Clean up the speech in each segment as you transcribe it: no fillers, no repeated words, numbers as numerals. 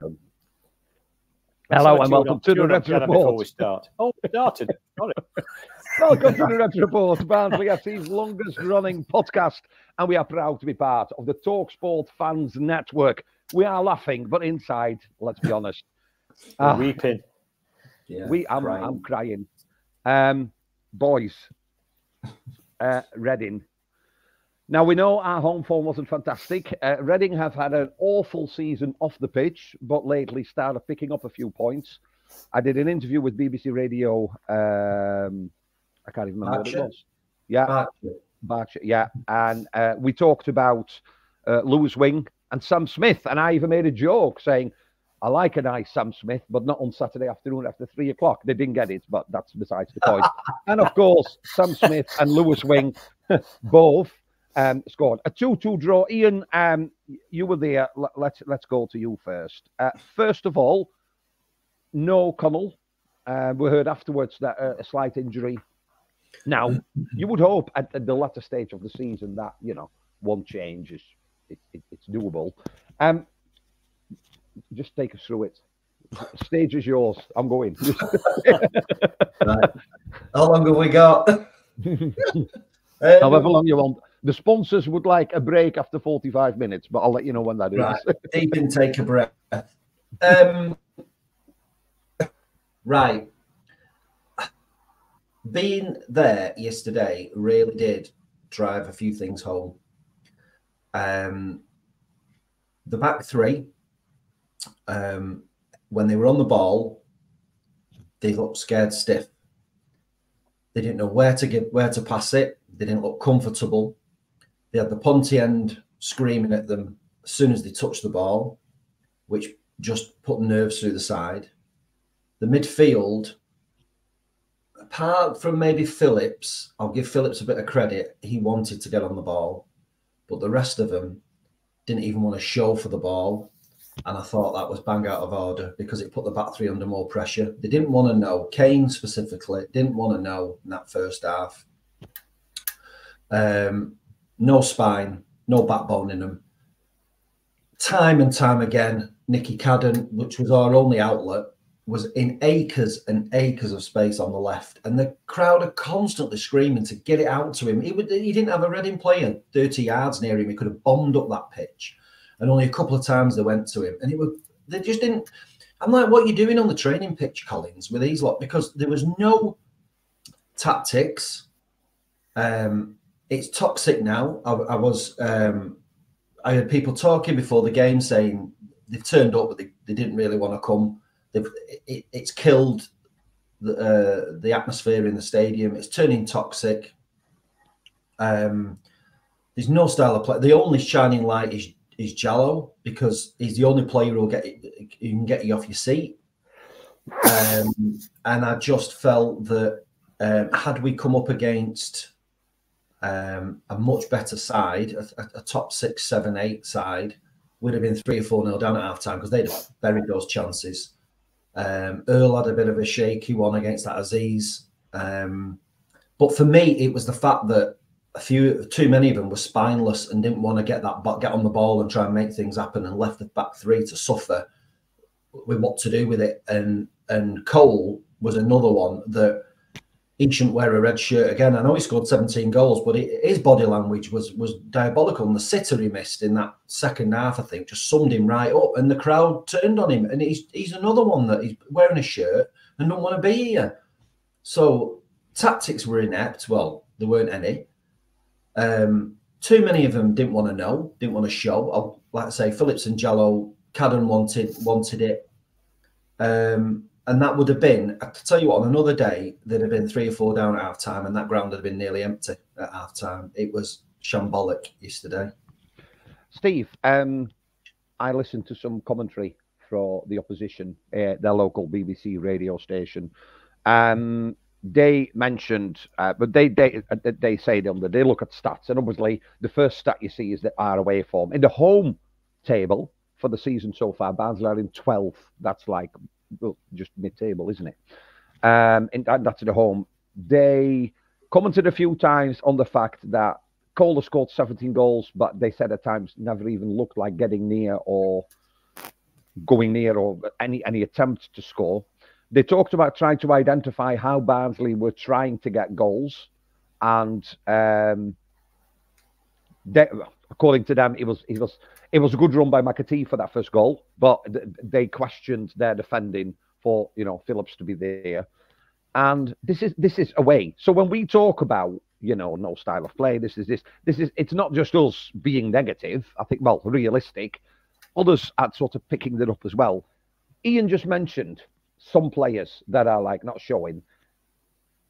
Hello and welcome to the Reds Report. Before we start. Oh, we started. Got it. Welcome to the Reds Report, Barnsley FC's longest running podcast, and we are proud to be part of the TalkSport Fans Network. We are laughing, but inside, let's be honest, weeping. Yeah, I'm crying. Boys, Reading. Now, we know our home form wasn't fantastic. Reading have had an awful season off the pitch, but lately started picking up a few points. I did an interview with BBC Radio. I can't even remember what it was. Yeah, Berkshire, yeah. And we talked about Lewis Wing and Sam Smith. And I even made a joke saying, I like a nice Sam Smith, but not on Saturday afternoon after 3 o'clock. They didn't get it, but that's besides the point. And of course, Sam Smith and Lewis Wing both scored a 2-2 draw. Ian, you were there. Let's go to you first. First of all, no Connell. We heard afterwards that a slight injury. Now, you would hope at the latter stage of the season that, you know, one change is it's doable. Just take us through it. Stage is yours. I'm going. Right. How long have we got? However long you want. The sponsors would like a break after 45 minutes, but I'll let you know when that is. Right. Deep in, take a breath. Right. Being there yesterday really did drive a few things home. The back three, when they were on the ball, they looked scared stiff. They didn't know where to pass it. They didn't look comfortable. They had the Ponty end screaming at them as soon as they touched the ball, which just put nerves through the side. The midfield, apart from maybe Phillips, I'll give Phillips a bit of credit. He wanted to get on the ball, but the rest of them didn't even want to show for the ball. And I thought that was bang out of order because it put the back three under more pressure. They didn't want to know. Kane specifically didn't want to know in that first half. No spine, no backbone in them. Time and time again, Nicky Cadden, which was our only outlet, was in acres and acres of space on the left. And the crowd are constantly screaming to get it out to him. He didn't have a Reading player 30 yards near him. He could have bombed up that pitch. And only a couple of times they went to him. And they just didn't. I'm like, what are you doing on the training pitch, Collins, with these lot? Because there was no tactics. It's toxic now. I heard people talking before the game saying they've turned up, but they didn't really want to come. It's killed the atmosphere in the stadium. It's turning toxic. There's no style of play. The only shining light is Jallow because he's the only player who can get you off your seat. And I just felt that had we come up against a much better side, a top 6, 7, 8 side, would have been 3 or 4-0 down at half time because they'd have buried those chances. Earl had a bit of a shaky one against that Aziz. But for me, it was the fact that too many of them were spineless and didn't want to get on the ball and try and make things happen and left the back three to suffer with what to do with it. And Cole was another one that he shouldn't wear a red shirt again. I know he scored 17 goals, but his body language was diabolical. And the sitter he missed in that second half, I think, just summed him right up. And the crowd turned on him. And he's another one that he's wearing a shirt and don't want to be here. So tactics were inept. Well, there weren't any. Too many of them didn't want to know, didn't want to show. Like I say, Phillips and Jallow, Cadden wanted it. And that would have been, I tell you what, on another day, there'd have been 3 or 4 down at half time, and that ground would have been nearly empty at half time. It was shambolic yesterday. Steve, I listened to some commentary for the opposition, their local BBC radio station. They mentioned, but they say they look at stats, and obviously the first stat you see is the away form. In the home table for the season so far, Barnsley are in 12th. That's like just mid-table, isn't it? And that's at the home. They commented a few times on the fact that Cole scored 17 goals, but they said at times never even looked like getting near or going near or any attempt to score. They talked about trying to identify how Barnsley were trying to get goals, and according to them, it was a good run by McAtee for that first goal, but they questioned their defending for Phillips to be there. And this is away. So when we talk about no style of play, this is it's not just us being negative. I think, well, realistic. Others are sort of picking it up as well. Ian just mentioned some players that are like not showing.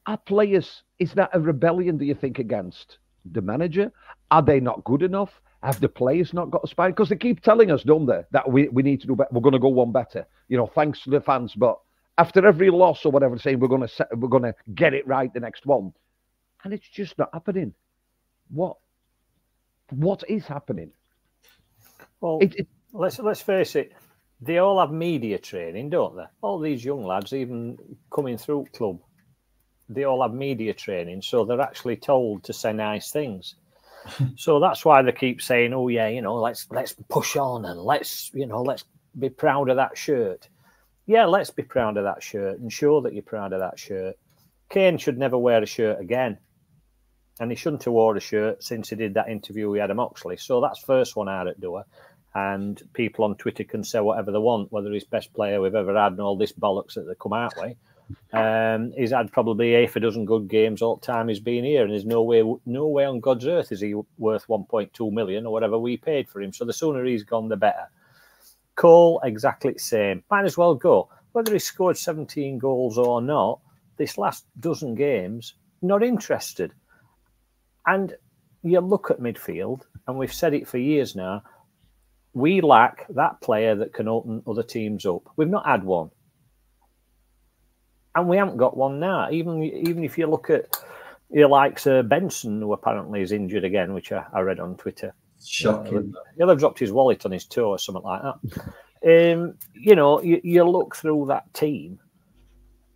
Are players, is that a rebellion, do you think, against the manager? Are they not good enough? Have the players not got a spine? Because they keep telling us, don't they, that we need to do better. We're going to go one better. Thanks to the fans. But after every loss or whatever, saying we're going to get it right the next one, and it's just not happening. What is happening? Well, let's face it. They all have media training, don't they? All these young lads, even coming through club, they all have media training, so they're actually told to say nice things. So that's why they keep saying, "Oh yeah, let's push on and let's be proud of that shirt." Yeah, let's be proud of that shirt and show that you're proud of that shirt. Kane should never wear a shirt again, and he shouldn't have worn a shirt since he did that interview with Adam Oxley. So that's first one out at door. And people on Twitter can say whatever they want, whether he's best player we've ever had and all this bollocks that they come out with. He's had probably half a dozen good games all the time he's been here, and there's no way on God's earth is he worth 1.2 million or whatever we paid for him. So the sooner he's gone, the better. Cole, exactly the same. Might as well go. Whether he scored 17 goals or not, this last dozen games, not interested. And you look at midfield, and we've said it for years now, we lack that player that can open other teams up. We've not had one. And we haven't got one now. Even if you look at your likes Benson, who apparently is injured again, which I read on Twitter. Shocking. He'll have dropped his wallet on his toe or something like that. You look through that team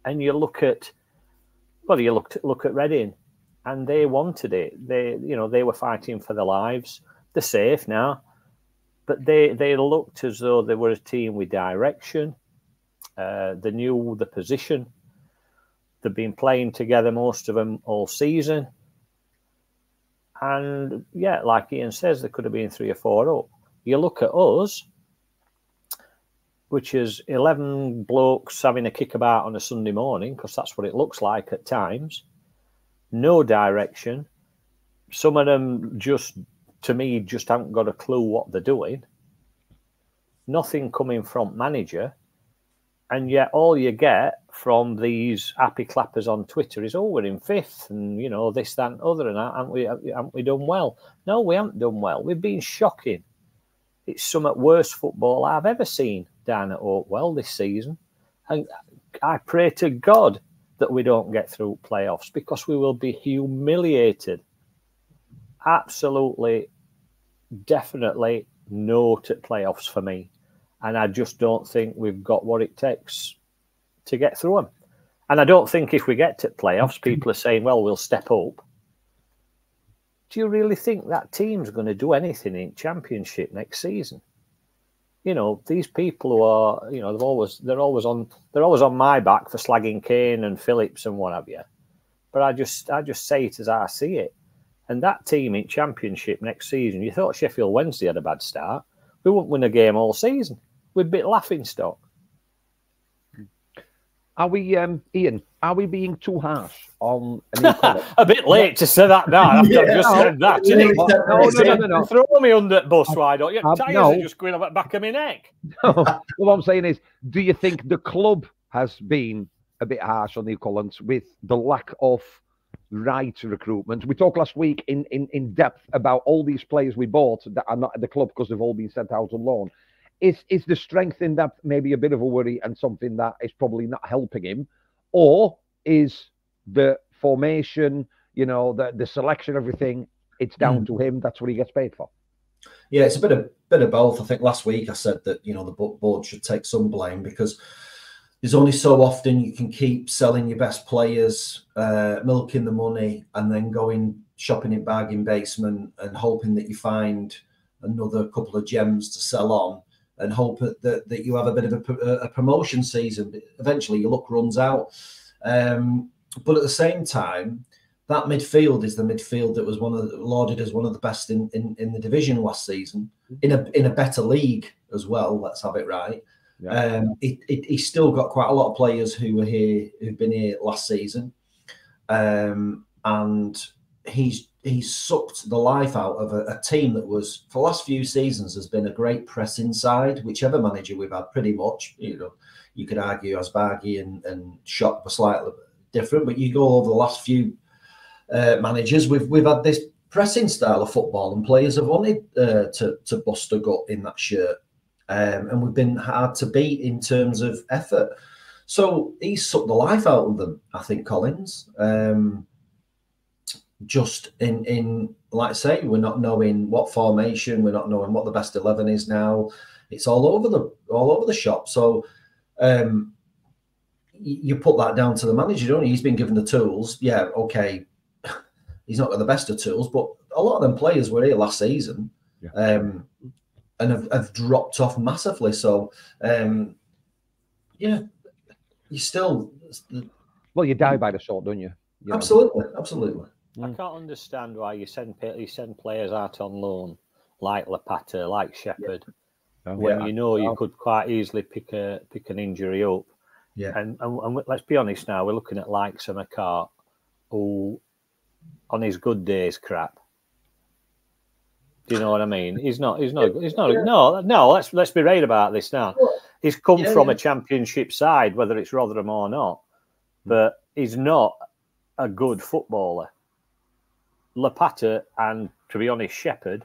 and you look at, look at Reading, and they wanted it. They were fighting for their lives. They're safe now. But they looked as though they were a team with direction. They knew the position. They've been playing together, most of them, all season. And, yeah, like Ian says, there could have been 3 or 4 up. You look at us, which is 11 blokes having a kickabout on a Sunday morning, because that's what it looks like at times. No direction. Some of them just haven't got a clue what they're doing. Nothing coming from manager. And yet all you get from these happy clappers on Twitter is, we're in 5th and, this, that and other, and haven't we done well? No, we haven't done well. We've been shocking. It's some of the worst football I've ever seen down at Oakwell this season. And I pray to God that we don't get through playoffs, because we will be humiliated. Absolutely, definitely no to playoffs for me. And I just don't think we've got what it takes to get through them. And I don't think if we get to playoffs, people are saying, well, we'll step up. Do you really think that team's going to do anything in Championship next season? These people who are, they're always on my back for slagging Kane and Phillips and what have you. But I just say it as I see it. And that team in Championship next season, you thought Sheffield Wednesday had a bad start. We wouldn't win a game all season. We'd be laughing stock. Are we, Ian, are we being too harsh on a new colour? A bit late to say that now. I've just said that. No. Throw me under the bus, why don't you? Tires are just going up the back of my neck. No. Well, what I'm saying is, do you think the club has been a bit harsh on New Collins with the lack of right recruitment? We talked last week in depth about all these players we bought that are not at the club because they've all been sent out on loan. Is the strength in that maybe a bit of a worry and something that is probably not helping him? Or is the formation, the selection, everything, it's down to him? That's what he gets paid for? Yeah, it's a bit of both. I think last week I said that, the board should take some blame, because there's only so often you can keep selling your best players, milking the money, and then going shopping in bargain basement and hoping that you find another couple of gems to sell on. and hope that you have a bit of a promotion season. Eventually, your luck runs out. But at the same time, that midfield is the midfield that was lauded as one of the best in the division last season, in a better league as well. Let's have it right. Yeah. He's still got quite a lot of players who've been here last season, and he's sucked the life out of a team that was, for the last few seasons, has been a great pressing side. Whichever manager we've had, pretty much, you could argue Asbaghi and Schott were slightly different, but you go over the last few managers, we've had this pressing style of football, and players have wanted to bust a gut in that shirt, and we've been hard to beat in terms of effort. So he's sucked the life out of them, I think, Collins. Just in like I say, we're not knowing what formation, we're not knowing what the best 11 is now. It's all over the shop. So you put that down to the manager, don't you? He's been given the tools. Yeah, okay. He's not got the best of tools, but a lot of them players were here last season, and have dropped off massively. So, you still... Well, you die by the sword, don't you? Absolutely. I can't understand why you send players out on loan, like Lapata, like Shepherd, when you could quite easily pick an injury up. Yeah. And let's be honest now, we're looking at like McCart, who on his good days crap. Do you know what I mean? He's not. No. Let's be right about this now. He's come from a championship side, whether it's Rotherham or not, but he's not a good footballer. Lapata and, to be honest, Shepherd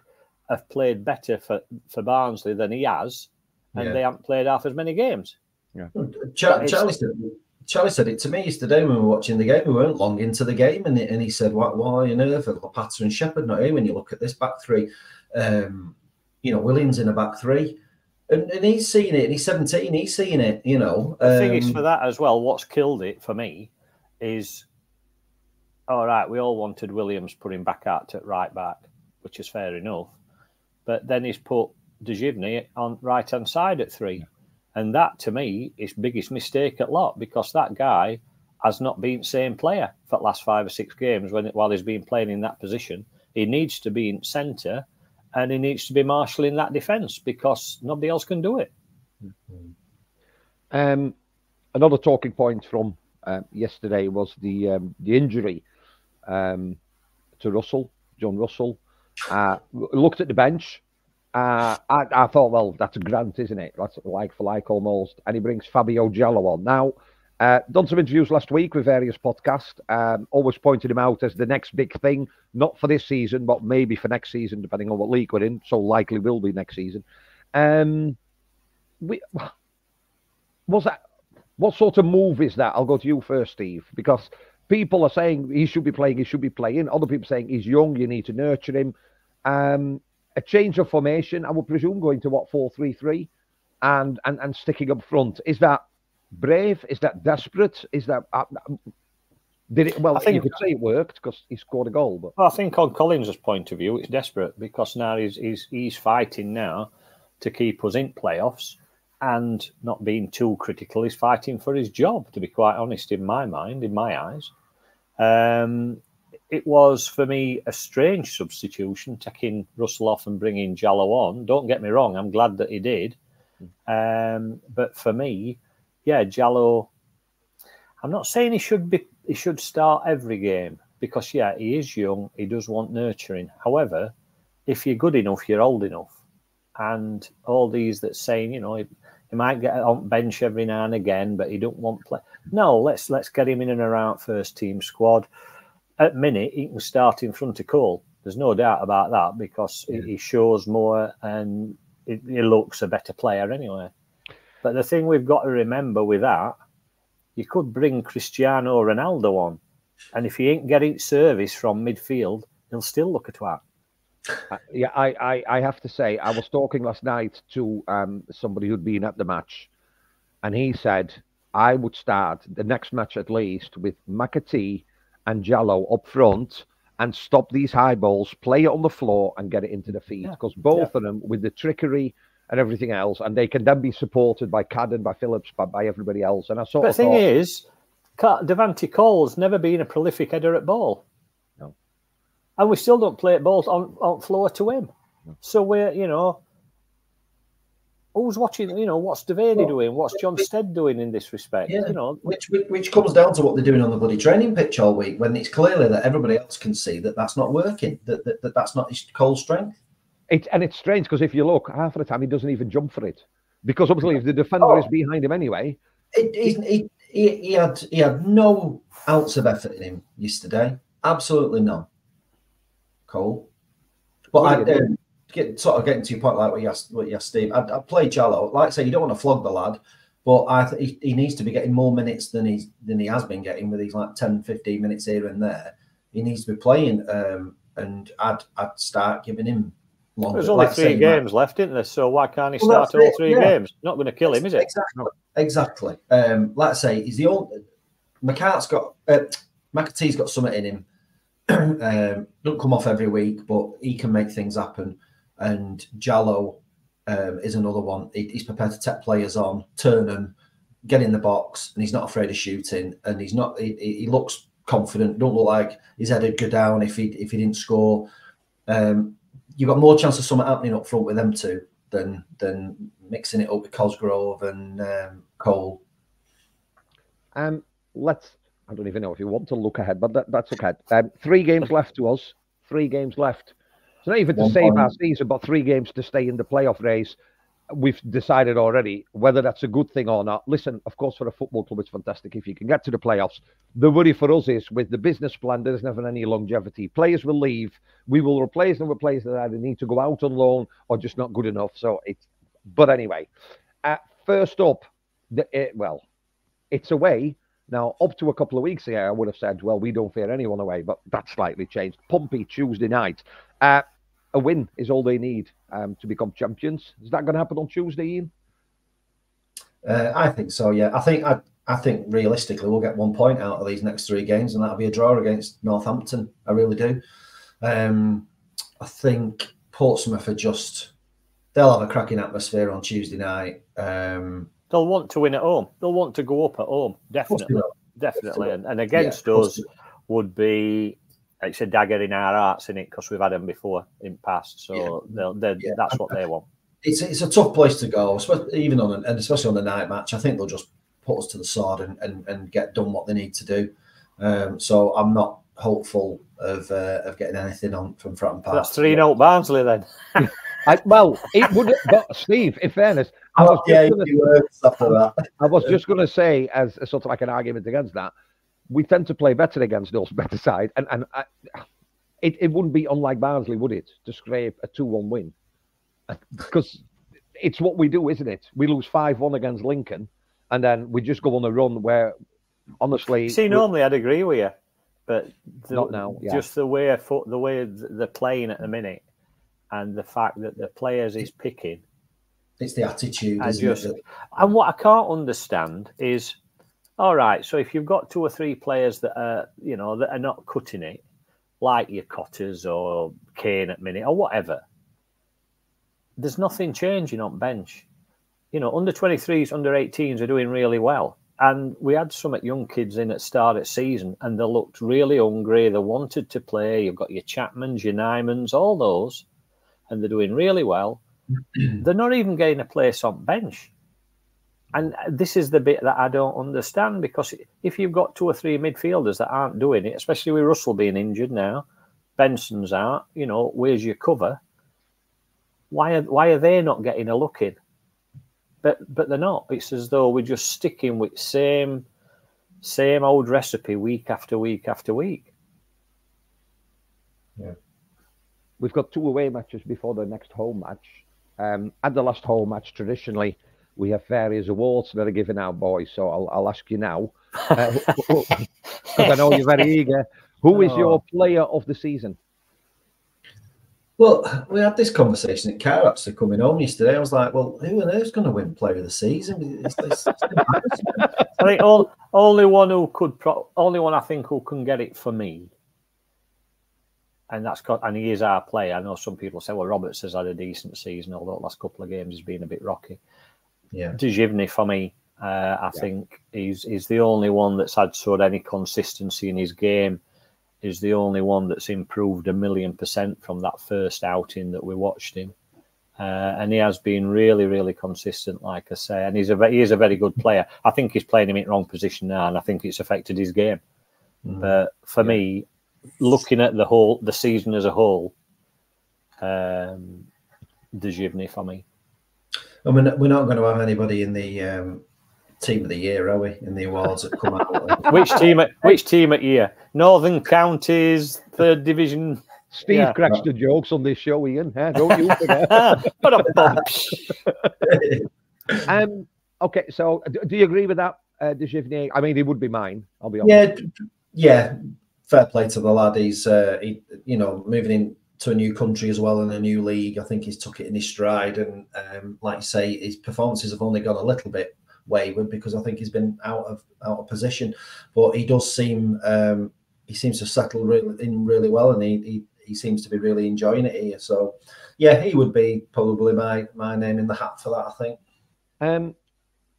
have played better for Barnsley than he has, and they haven't played half as many games. Yeah. Charlie said it to me yesterday when we were watching the game. We weren't long into the game, and he said, "Why on earth are Lapata and Shepherd not here when you look at this back three? Williams in a back three." And he's seen it, and he's 17, he's seen it, The thing is, for that as well, what's killed it for me is, all right, we all wanted Williams putting back out at right back, which is fair enough. But then he's put Dejivny on right-hand side at 3. And that, to me, is biggest mistake at lot, because that guy has not been the same player for the last 5 or 6 games while he's been playing in that position. He needs to be in centre, and he needs to be marshalling that defence, because nobody else can do it. Another talking point from yesterday was the injury to Russell, John Russell. Looked at the bench. I thought, well, that's a grant, isn't it? That's like for like almost. And he brings Fabio Giallo on. Now, done some interviews last week with various podcasts. Always pointed him out as the next big thing, not for this season, but maybe for next season, depending on what league we're in. So likely will be next season. What sort of move is that? I'll go to you first, Steve, because people are saying he should be playing. Other people saying he's young, you need to nurture him. A change of formation, I would presume, going to 4-3-3 and sticking up front. Is that brave? Is that desperate? Is that did it? Well, I think you could say it worked because he scored a goal. But I think on Collins' point of view, it's desperate, because now he's fighting now to keep us in playoffs, and not being too critical, he's fighting for his job. To be quite honest, in my mind, in my eyes. It was, for me, a strange substitution, taking Russell off and bringing Giallo on. Don't get me wrong, I'm glad that he did. But for me, Giallo, I'm not saying he should start every game, because, he is young, he does want nurturing. However, if you're good enough, you're old enough. And all these that saying, he might get on bench every now and again, but he don't want play. No, let's get him in and around first team squad. At minute, he can start in front of Cole. There's no doubt about that, because he shows more and he looks a better player anyway. But the thing we've got to remember with that, you could bring Cristiano Ronaldo on, and if he ain't getting service from midfield, he'll still look a twat. I have to say, I was talking last night to somebody who'd been at the match, and he said, I would start the next match at least with McAtee and Giallo up front and stop these high balls, play it on the floor and get it into the feet. Because both of them, with the trickery and everything else, and they can then be supported by Cadden, by Phillips, by everybody else. And I sort of thing is, Devante Cole's never been a prolific header at ball. No. And we still don't play balls on floor to him. No. So we're, who's watching? What's Devaney doing? What's John Stead doing in this respect? Yeah. Which comes down to what they're doing on the bloody training pitch all week, when it's clearly that everybody else can see that that's not working, that's not his Cole's strength. It's strange because if you look, half of the time he doesn't even jump for it, because obviously if the defender is behind him anyway. He had no ounce of effort in him yesterday, absolutely none. Cole, but getting to your point, like what you asked Steve, I'd play Jallow. Like I say, you don't want to flog the lad, but I think he needs to be getting more minutes than he has been getting with these like 10, 15 minutes here and there. He needs to be playing, and I'd start giving him longer. There's only 3 games left, isn't there? So why can't he start all 3 games? Not going to kill him, is it? Exactly. Like I say, he's the only. McAtee's got something in him. Don't come off every week, but he can make things happen. And Jallow is another one. He's prepared to take players on, turn them, get in the box, and he's not afraid of shooting. And he's not. He looks confident. Don't look like his head would go down if he didn't score. You've got more chance of something happening up front with them two than mixing it up with Cosgrove and Cole. I don't even know if you want to look ahead, but that's okay. 3 games left to us. 3 games left. It's not even to save our season, but 3 games to stay in the playoff race. We've decided already whether that's a good thing or not. Listen, of course, for a football club, it's fantastic if you can get to the playoffs. The worry for us is with the business plan, there's never any longevity. Players will leave. We will replace them with players that either need to go out on loan or just not good enough. But anyway, first up, it's away. Now, up to a couple of weeks ago, I would have said, well, we don't fear anyone away, but that's slightly changed. Pompey, Tuesday night. A win is all they need to become champions. Is that going to happen on Tuesday, Ian? I think so, yeah. I think realistically we'll get 1 point out of these next 3 games, and that'll be a draw against Northampton. I really do. I think Portsmouth they'll have a cracking atmosphere on Tuesday night. They'll want to win at home. They'll want to go up at home, definitely. And against us would be, it's a dagger in our hearts, isn't it? Because we've had them before in past, so that's what they want. It's a tough place to go, especially on the night match. I think they'll just put us to the sword and get done what they need to do. So I'm not hopeful of getting anything on from front and past. That's 3-0 Barnsley then. It would. But Steve, in fairness, I was just going to say, as a sort of like an argument against that, we tend to play better against those better side, and it wouldn't be unlike Barnsley, would it, to scrape a 2-1 win? Because it's what we do, isn't it? We lose 5-1 against Lincoln, and then we just go on a run where, honestly, normally I'd agree with you, but not now. Yeah. Just the way they're playing at the minute, and the fact that the players he's picking, it's the attitude. And what I can't understand is, all right, so if you've got 2 or 3 players that are that are not cutting it, like your Cotters or Kane at minute or whatever, there's nothing changing on bench. Under 23s, under 18s are doing really well. And we had some young kids in at start of season, and they looked really hungry. They wanted to play. You've got your Chapmans, your Nymans, all those, and they're doing really well. They're not even getting a place on bench. And this is the bit that I don't understand, because if you've got 2 or 3 midfielders that aren't doing it, especially with Russell being injured now, Benson's out, where's your cover? Why are they not getting a look in? But they're not. It's as though we're just sticking with same old recipe week after week after week. Yeah. We've got 2 away matches before the next home match. At the last home match, traditionally, we have various awards that are given out, boys. So I'll ask you now, because I know you're very eager. Who is your player of the season? Well, we had this conversation at car actually coming home yesterday. I was like, well, who on earth's going to win player of the season? It's I think only one I think who can get it for me and he is our player. I know some people say, well, Roberts has had a decent season, although the last couple of games he's been a bit rocky. Yeah, Dejivny for me, I think he's the only one that's had sort of any consistency in his game. Is the only one that's improved 1,000,000% from that first outing that we watched him. And he has been really, really consistent, like I say. And he is a very good player. I think he's playing him in the wrong position now, and I think it's affected his game. But for me, looking at the season as a whole, Dejivny for me. And we're not going to have anybody in the team of the year, are we? In the awards that come out. Which team at year? Northern Counties, Third Division. Steve cracks the jokes on this show, Ian. Huh? Don't you forget. Okay, so do you agree with that, Dejivny? I mean, he would be mine. I'll be honest. Yeah. Fair play to the lad. He's moving into a new country as well in a new league. I think he's took it in his stride, and like you say, his performances have only gone a little bit wayward because I think he's been out of position. But he does seem he seems to settle in really well, and he seems to be really enjoying it here. So, yeah, he would be probably my name in the hat for that, I think.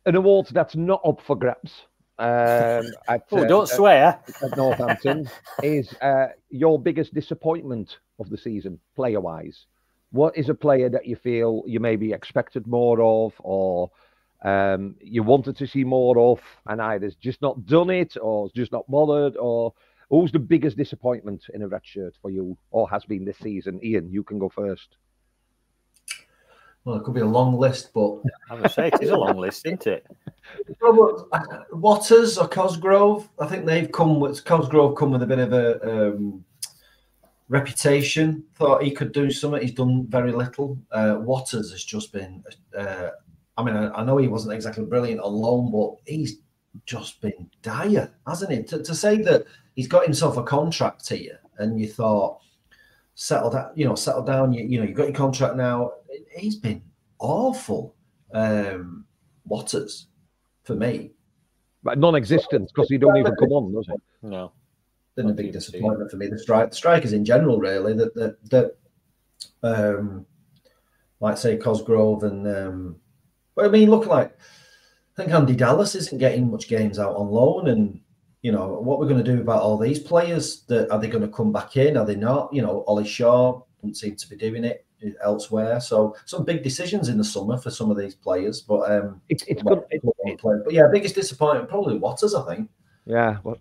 An award that's not up for grabs. Don't swear. At Northampton is your biggest disappointment of the season, player-wise. What is a player that you feel you maybe expected more of, or you wanted to see more of, and either just not done it, or just not bothered, or who's the biggest disappointment in a red shirt for you, or has been this season? Ian, you can go first. Well, it could be a long list, but I'm gonna say it is a long list, isn't it? Waters or Cosgrove, I think they've come with Cosgrove come with a bit of a reputation. Thought he could do something. He's done very little. Waters has just been. I mean, I know he wasn't exactly brilliant on loan, but he's just been dire, hasn't he? To say that he's got himself a contract here, and you thought, settle down. You've got your contract now. He's been awful. Waters, for me, but non-existent because he don't even come on, does he? No, been a big disappointment for me. The strikers in general, really. That like say Cosgrove and. But I mean, look like I think Andy Dallas isn't getting much games out on loan, and what we're going to do about all these players. Are they going to come back in? Are they not? Ollie Shaw doesn't seem to be doing it elsewhere. So some big decisions in the summer for some of these players. But it's good. But yeah, biggest disappointment probably Waters, I think. Yeah. Well,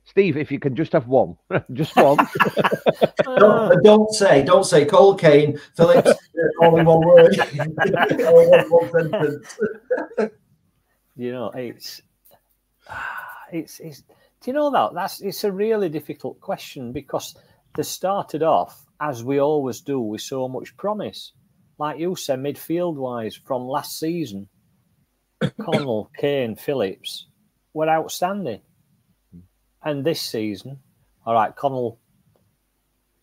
Steve, if you can just have one, just one. don't say Cole Kane, Phillips, all in one word, all in one sentence. It's. Do you know that? It's a really difficult question because they started off as we always do with so much promise, like you said, midfield-wise from last season. Connell, Kane, Phillips were outstanding. And this season, all right, Connell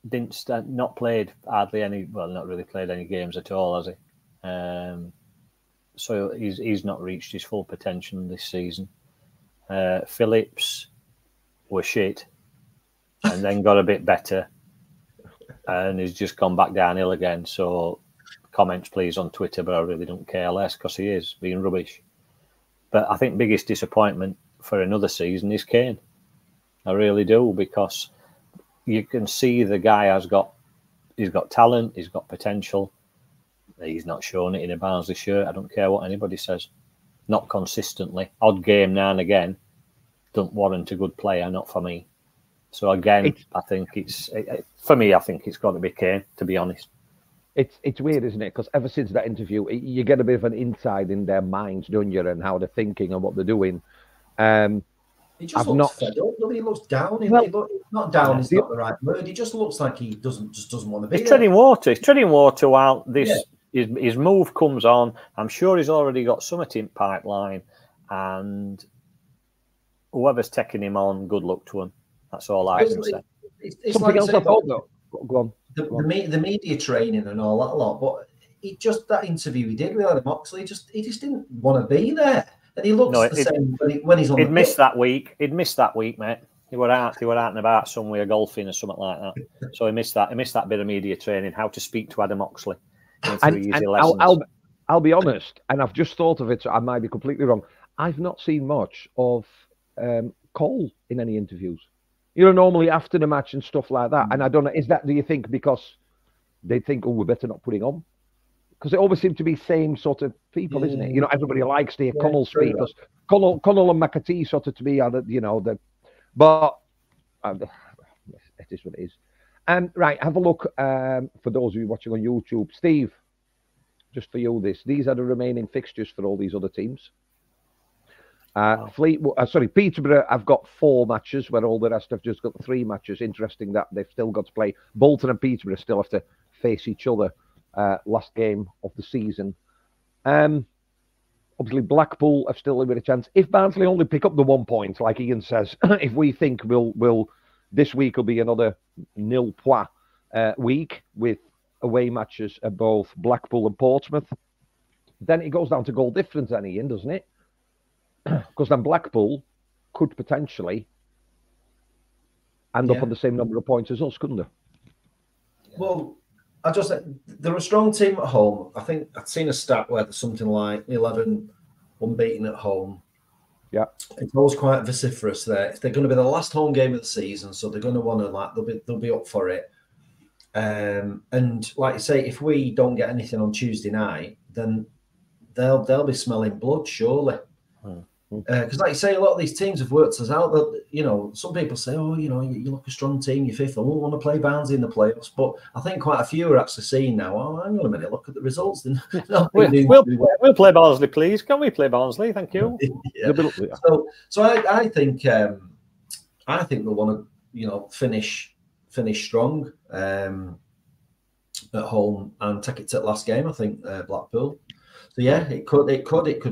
not played hardly any, well, not really played any games at all, has he? So he's not reached his full potential this season. Phillips was shit and then got a bit better and he's just gone back downhill again. So comments, please, on Twitter, but I really don't care less because he is being rubbish. But I think biggest disappointment for another season is Kane. I really do, because you can see the guy he's got talent, he's got potential. He's not showing it in a Barnsley shirt. I don't care what anybody says. Not consistently. Odd game now and again. Don't warrant a good player, not for me. So again, I think for me, I think it's got to be Kane, to be honest. It's weird, isn't it? Because ever since that interview, you get a bit of an insight in their minds, don't you, and how they're thinking and what they're doing. He just looks fed up. He looks down. Not down is not the right word. He just looks like he doesn't want to be. He's treading water. He's treading water while his move comes on. I'm sure he's already got something in pipeline, and whoever's taking him on, good luck to him. That's all I can say. It's something else I thought though. Go on. The media training and all that lot, but that interview he did with Adam Moxley, he just didn't want to be there. And he looks the same when he's on. He'd missed that week. He'd missed that week, mate. He were out and about somewhere golfing or something like that. So he missed that. He missed that bit of media training, how to speak to Adam Oxley. And I'll be honest, and I've just thought of it, so I might be completely wrong. I've not seen much of Cole in any interviews. You know, normally after the match and stuff like that. And I don't know, do you think because they think, oh, we better not put it on? Because it always seems to be same sort of people, isn't it? You know, everybody likes to hear Connell speak. Because Connell and McAtee sort of to me are but it is what it is. Right, have a look for those of you watching on YouTube. Steve, just for you, these are the remaining fixtures for all these other teams. Peterborough have got 4 matches, where all the rest have just got 3 matches. Interesting that they've still got to play. Bolton and Peterborough still have to face each other last game of the season. Obviously, Blackpool have still a bit of chance. If Barnsley only pick up the 1 point, like Ian says, if we think this week will be another nil point week with away matches at both Blackpool and Portsmouth, then it goes down to goal difference, then, Ian, doesn't it? Because then Blackpool could potentially end up on the same number of points as us, couldn't they? Well, they're a strong team at home. I think I've seen a stat where there's something like 11 unbeaten at home. Yeah, it's always quite vociferous there. They're going to be the last home game of the season, so they're going to want to they'll be up for it. And like you say, if we don't get anything on Tuesday night, then they'll be smelling blood, surely. Because, like you say, a lot of these teams have worked us out. That, you know, some people say, "Oh, you know, you look a strong team, you're fifth. I won't want to play Barnsley in the playoffs." But I think quite a few are actually seeing now. Oh, hang on a minute, look at the results. We'll play Barnsley, please. Can we play Barnsley? Thank you. So I think they'll want to, finish strong at home and take it to the last game. I think Blackpool. So yeah, it could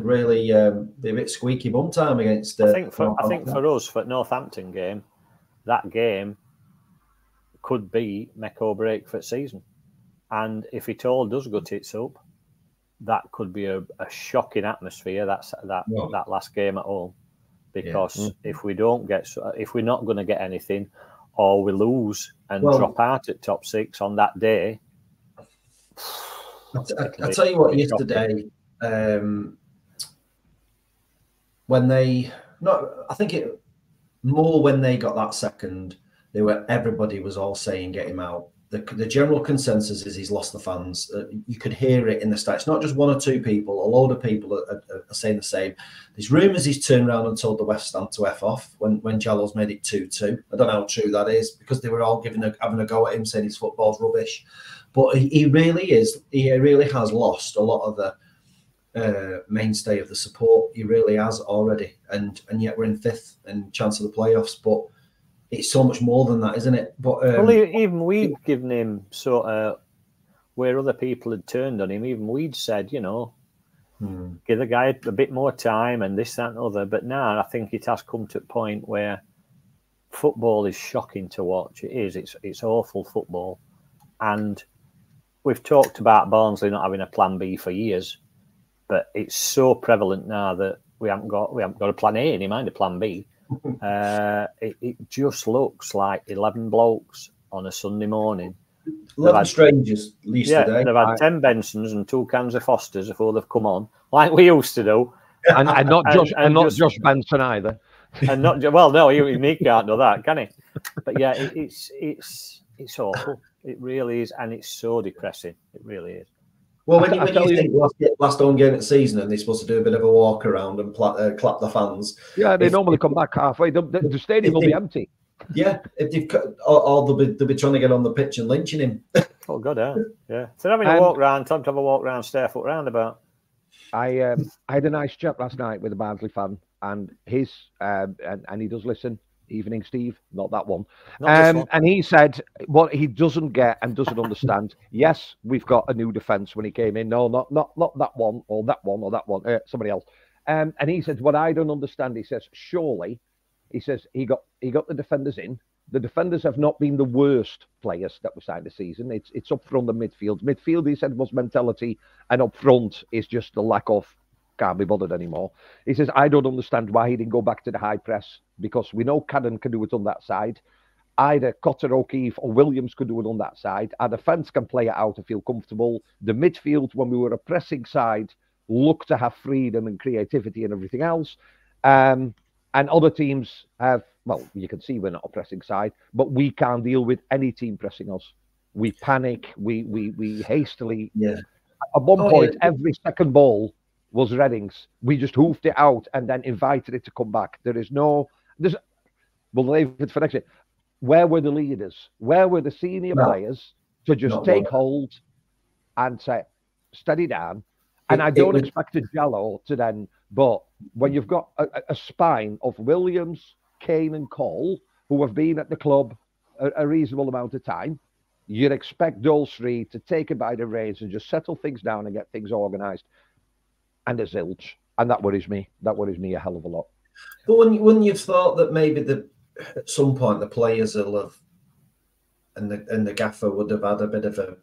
really be a bit squeaky bum time against. I think for us, for Northampton game, that game could be make or break for the season. And if it all does go tits up, that could be a shocking atmosphere. That last game at home, because if we're not going to get anything, or we lose and drop out at top 6 on that day. I'll tell you what, yesterday, when they got that second, everybody was all saying get him out. The general consensus is he's lost the fans. You could hear it in the stats. Not just 1 or 2 people, a load of people are saying the same. There's rumours he's turned around and told the West Stand to F off when Jallo's made it 2-2. I don't know how true that is, because they were all having a go at him, saying his football's rubbish. But he really is. He really has lost a lot of the mainstay of the support. He really has already. And yet we're in 5th and chance of the playoffs. But it's so much more than that, isn't it? But even we'd given him sort of where other people had turned on him. Even we'd said, give the guy a bit more time and this, that, and other. But now I think it has come to a point where football is shocking to watch. It is. It's awful football, and we've talked about Barnsley not having a plan B for years, but it's so prevalent now that we haven't got a plan A, never mind a plan B. It just looks like 11 blokes on a Sunday morning. 11 strangers, at least today. They've had 10 Bensons and 2 cans of Fosters before they've come on, like we used to do. And not Josh Benson either. And not no, he can't do that, can he? But yeah, it's awful. It really is, and it's so depressing. It really is. Well, when you think last home game of the season and they're supposed to do a bit of a walk around and clap the fans. Yeah, they normally come back halfway. The stadium will be empty. Yeah, if they'll be trying to get on the pitch and lynching him. Oh God, yeah. So having a walk round, time to have a walk round Starefoot roundabout. I had a nice chat last night with a Barnsley fan, and his and he does listen. Evening, Steve, not that one. And he said what he doesn't get and doesn't understand. Yes, we've got a new defence when he came in. No, not that one or that one or that one. Somebody else. And he said what I don't understand. He says surely, he says he got the defenders in. The defenders have not been the worst players that we signed this season. It's up front the midfield. Midfield, he said, was mentality, and up front is just the lack of can't be bothered anymore. He says, I don't understand why he didn't go back to the high press, because we know Cannon can do it on that side. Either Cotter, O'Keefe or Williams could do it on that side. Our defence can play it out and feel comfortable. The midfield, when we were a pressing side, looked to have freedom and creativity and everything else. And other teams have, well, you can see we're not a pressing side, but we can't deal with any team pressing us. We panic, we hastily. Yeah. At one point, every second ball was Reading's. We just hoofed it out and then invited it to come back. We'll leave it for next year. Where were the leaders? Where were the senior players to just take hold and say, steady down? And I don't expect a Jallo to then, but when you've got a spine of Williams, Kane and Cole, who have been at the club a reasonable amount of time, you'd expect those three to take it by the reins and just settle things down and get things organised. And there's zilch. And that worries me. That worries me a hell of a lot. But wouldn't you've thought that maybe at some point the players will have, and the gaffer would have had a bit of a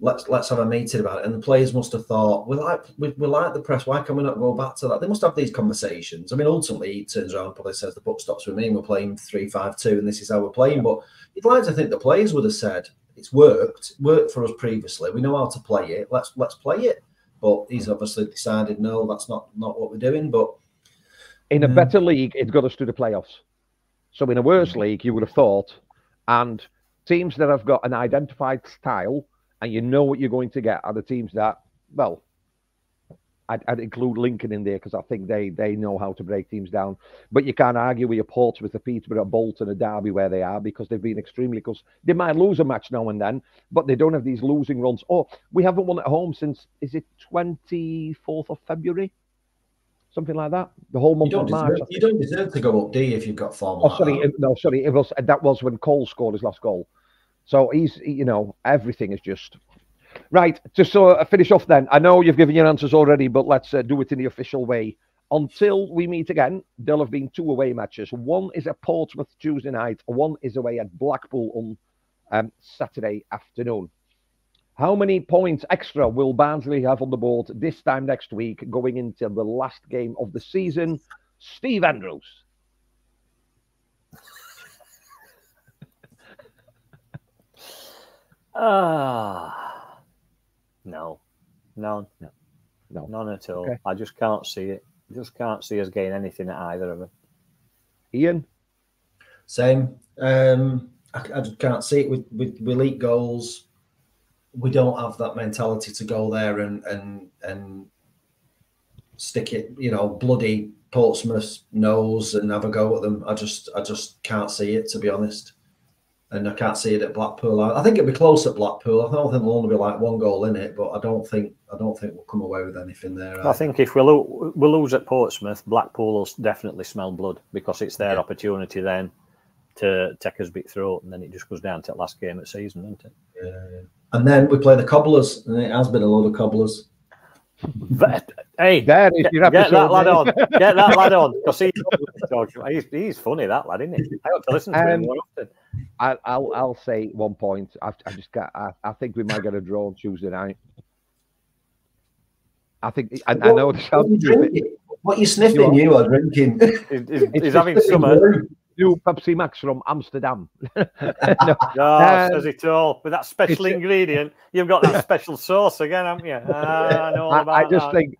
let's have a meeting about it, and the players must have thought, we like the press, why can we not go back to that? They must have these conversations. I mean, ultimately he turns around and probably says the buck stops with me and we're playing 3-5-2 and this is how we're playing. But you'd like to think the players would have said, it's worked for us previously, we know how to play it, let's play it. But he's obviously decided, no, that's not what we're doing. But in a better league, it's got us to the playoffs. So in a worse league, you would have thought, and teams that have got an identified style and you know what you're going to get are the teams that, well, I'd include Lincoln in there because I think they know how to break teams down. But you can't argue with your Portsmouth, a Peterborough, a Bolton, a Derby where they are, because they've been extremely close. They might lose a match now and then, but they don't have these losing runs. Oh, we haven't won at home since, is it 24th of February? Something like that. The whole month of March. You don't deserve to go up, do you, if you've got form? Oh, sorry. No, sorry. That was when Cole scored his last goal. So everything is just right. Just so finish off then. I know you've given your answers already, but let's do it in the official way. Until we meet again, there'll have been 2 away matches. One is at Portsmouth Tuesday night. One is away at Blackpool on Saturday afternoon. How many points extra will Barnsley have on the board this time next week, going into the last game of the season? Steve Andrews. No, none at all. Okay. I just can't see it. Just can't see us getting anything at either of them. Ian? Same. I just can't see it with elite goals. We don't have that mentality to go there and stick it, bloody Portsmouth's nose and have a go at them. I just can't see it, to be honest. And I can't see it at Blackpool. I think it'll be close at Blackpool. I don't think there'll only be like 1 goal in it, but I don't think we'll come away with anything there. Either. I think if we lose at Portsmouth, Blackpool will definitely smell blood, because it's their opportunity then to take us bit throat, and then it just goes down to the last game of the season, doesn't it? Yeah. And then we play the Cobblers, and it has been a load of Cobblers. But, hey, there is your get that lad on. Get that lad on, because he's funny, that lad, isn't he? I have to listen to him more often. I'll say 1 point. I think we might get a draw on Tuesday night. I think I know the sound. What you sniffing? You are drinking. He's having summer. New Pepsi Max from Amsterdam. Says it all. With that special ingredient, you've got that special sauce again, haven't you? I know all about I just think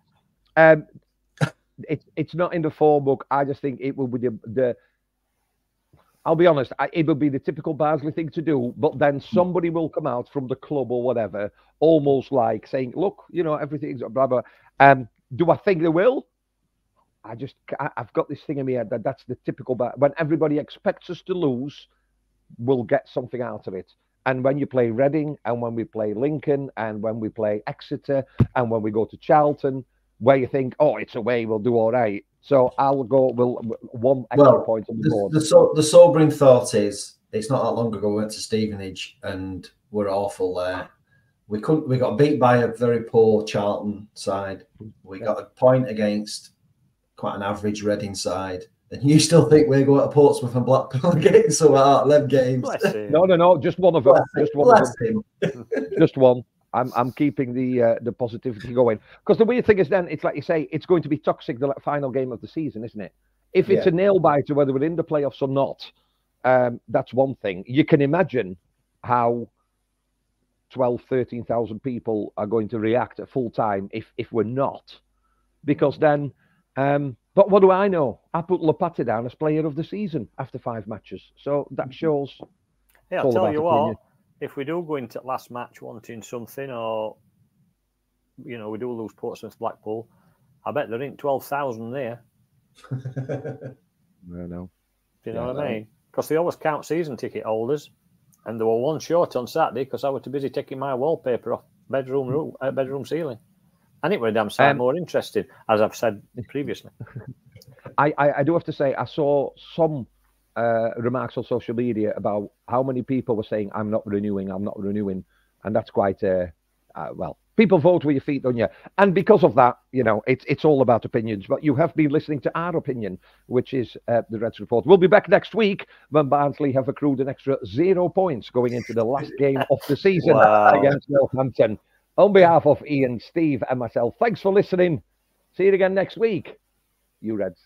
it's not in the form book. I just think it will be the I'll be honest, it will be the typical Barnsley thing to do, but then somebody will come out from the club or whatever, almost like saying, look, everything's blah, blah. Do I think they will? I've got this thing in my head that's the typical, when everybody expects us to lose, we'll get something out of it. And when you play Reading, and when we play Lincoln, and when we play Exeter, and when we go to Charlton, where you think, oh, it's away, we'll do all right. So I'll go, one extra point on the board. The sobering thought is, it's not that long ago we went to Stevenage and we're awful there. We got beat by a very poor Charlton side. We got a point against quite an average Reading side. And you still think we're going to Portsmouth and Blackpool and getting some out of them games? No, just one of them. Just one. I'm keeping the positivity going, because the weird thing is then it's like you say, it's going to be toxic the final game of the season, isn't it? If it's a nail biter, whether we're in the playoffs or not, that's one thing. You can imagine how 12, 13,000 people are going to react at full time if we're not, because then. But what do I know? I put Lopate down as player of the season after 5 matches, so that shows. Yeah, I'll tell you what. If we do go into last match wanting something, or we do lose Portsmouth, Blackpool, I bet there ain't 12,000 there. No. Do you know what I mean? Because they always count season ticket holders, and there were one short on Saturday because I was too busy taking my wallpaper off bedroom ceiling, and it was a damn sight more interesting, as I've said previously. I do have to say, I saw some remarks on social media about how many people were saying, I'm not renewing, and that's quite well, people vote with your feet, don't you? And because of that, it's all about opinions. But you have been listening to our opinion, which is the Reds Report. We'll be back next week when Barnsley have accrued an extra 0 points going into the last game of the season against Northampton. On behalf of Ian, Steve, and myself, thanks for listening. See you again next week, you Reds.